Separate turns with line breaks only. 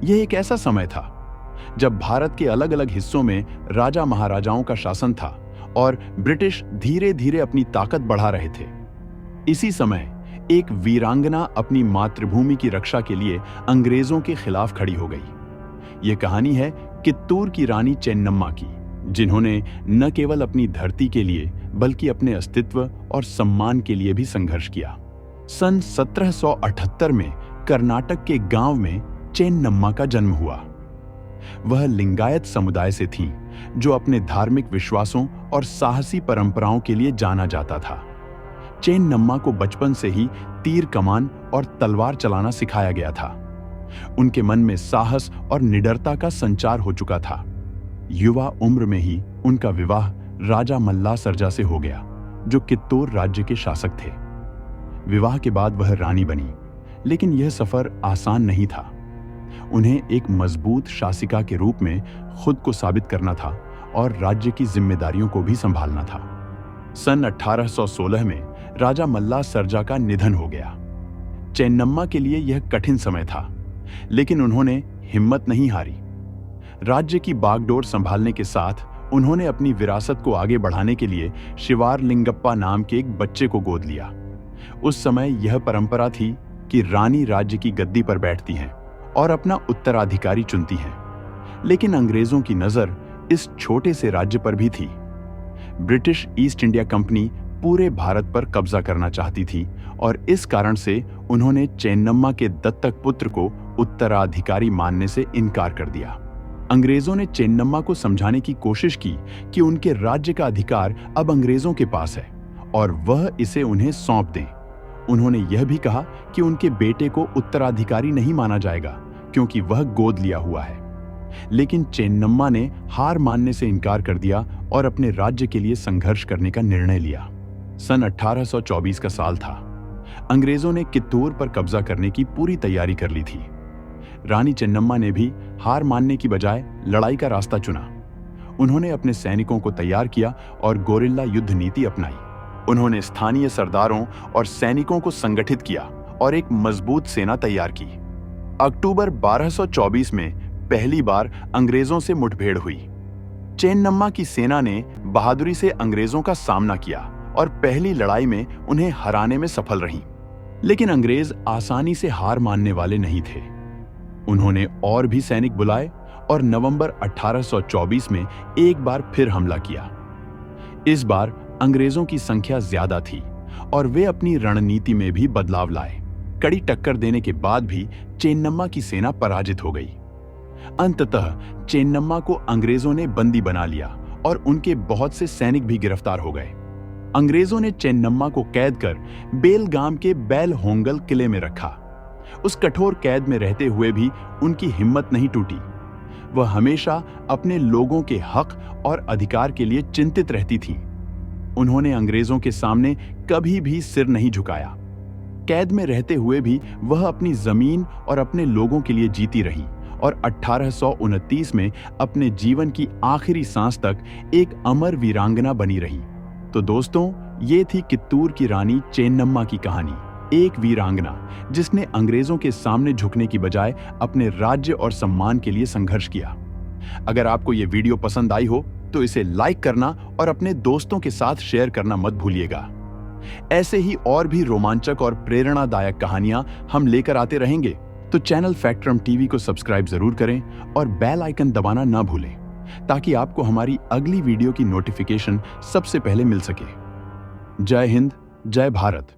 यह एक ऐसा समय था जब भारत के अलग अलग हिस्सों में राजा महाराजाओं का शासन था और ब्रिटिश धीरे धीरे अपनी ताकत बढ़ा रहे थे। इसी समय एक वीरांगना अपनी मातृभूमि की रक्षा के लिए अंग्रेजों के खिलाफ खड़ी हो गई। ये कहानी है कित्तूर की रानी चेन्नम्मा की, जिन्होंने न केवल अपनी धरती के लिए बल्कि अपने अस्तित्व और सम्मान के लिए भी संघर्ष किया। सन 1778 में कर्नाटक के गांव में चेन्नम्मा का जन्म हुआ। वह लिंगायत समुदाय से थीं, जो अपने धार्मिक विश्वासों और साहसी परंपराओं के लिए जाना जाता था। चेन्नम्मा को बचपन से ही तीर कमान और तलवार चलाना सिखाया गया था। उनके मन में साहस और निडरता का संचार हो चुका था। युवा उम्र में ही उनका विवाह राजा मल्ला सरजा से हो गया, जो कित्तूर राज्य के शासक थे। विवाह के बाद वह रानी बनी, लेकिन यह सफर आसान नहीं था। उन्हें एक मजबूत शासिका के रूप में खुद को साबित करना था और राज्य की जिम्मेदारियों को भी संभालना था। सन 1816 में राजा मल्ला सरजा का निधन हो गया। चेन्नम्मा के लिए यह कठिन समय था, लेकिन उन्होंने हिम्मत नहीं हारी। राज्य की बागडोर संभालने के साथ उन्होंने अपनी विरासत को आगे बढ़ाने के लिए शिवारलिंगप्पा नाम के एक बच्चे को गोद लिया। उस समय यह परंपरा थी कि रानी राज्य की गद्दी पर बैठती हैं और अपना उत्तराधिकारी चुनती हैं, लेकिन अंग्रेजों की नजर इस छोटे से राज्य पर भी थी। ब्रिटिश ईस्ट इंडिया कंपनी पूरे भारत पर कब्जा करना चाहती थी और इस कारण से उन्होंने चेन्नम्मा के दत्तक पुत्र को उत्तराधिकारी मानने से इनकार कर दिया। अंग्रेजों ने चेन्नम्मा को समझाने की कोशिश की कि उनके राज्य का अधिकार अब अंग्रेजों के पास है और वह इसे उन्हें सौंप दें। उन्होंने यह भी कहा कि उनके बेटे को उत्तराधिकारी नहीं माना जाएगा क्योंकि वह गोद लिया हुआ है। लेकिन चेन्नम्मा ने हार मानने से इनकार कर दिया और अपने राज्य के लिए संघर्ष करने का निर्णय लिया। सन 1824 का साल था। अंग्रेजों ने कित्तूर पर कब्जा करने की पूरी तैयारी कर ली थी। रानी चेन्नम्मा ने भी हार मानने की बजाय लड़ाई का रास्ता चुना। उन्होंने अपने सैनिकों को तैयार किया और गोरिल्ला युद्ध नीति अपनाई। उन्होंने स्थानीय सरदारों और सैनिकों को संगठित किया और एक मजबूत सेना तैयार की। अक्टूबर 1224 में पहली बार अंग्रेजों से मुठभेड़ हुई। चेन्नम्मा की सेना ने बहादुरी से अंग्रेजों का सामना किया और पहली लड़ाई में उन्हें हराने में सफल रहीं। लेकिन अंग्रेज आसानी से हार मानने वाले नहीं थे। उन्होंने और भी सैनिक बुलाए और नवंबर 1824 में एक बार फिर हमला किया। इस बार अंग्रेजों की संख्या ज्यादा थी और वे अपनी रणनीति में भी बदलाव लाए। कड़ी टक्कर देने के बाद भी चेन्नम्मा की सेना पराजित हो गई। अंततः चेन्नम्मा को अंग्रेजों ने बंदी बना लिया और उनके बहुत से सैनिक भी गिरफ्तार हो गए। अंग्रेजों ने चेन्नम्मा को कैद कर बेलगाम के बैलहोंगल किले में रखा। उस कठोर कैद में रहते हुए भी उनकी हिम्मत नहीं टूटी। वह हमेशा अपने लोगों के हक और अधिकार के लिए चिंतित रहती थीं। उन्होंने अंग्रेजों के सामने कभी भी सिर नहीं झुकाया। कैद में रहते हुए भी वह अपनी जमीन और अपने लोगों के लिए जीती रही और 1829 में अपने जीवन की आखिरी सांस तक एक अमर वीरांगना बनी रही। तो दोस्तों, ये थी कित्तूर की रानी चेन्नम्मा की कहानी। एक वीरांगना जिसने अंग्रेजों के सामने झुकने की बजाय अपने राज्य और सम्मान के लिए संघर्ष किया। अगर आपको ये वीडियो पसंद आई हो तो इसे लाइक करना और अपने दोस्तों के साथ शेयर करना मत भूलिएगा। ऐसे ही और भी रोमांचक और प्रेरणादायक कहानियां हम लेकर आते रहेंगे, तो चैनल फैक्टरम टीवी को सब्सक्राइब जरूर करें और बेल आइकन दबाना ना भूलें, ताकि आपको हमारी अगली वीडियो की नोटिफिकेशन सबसे पहले मिल सके। जय हिंद, जय भारत।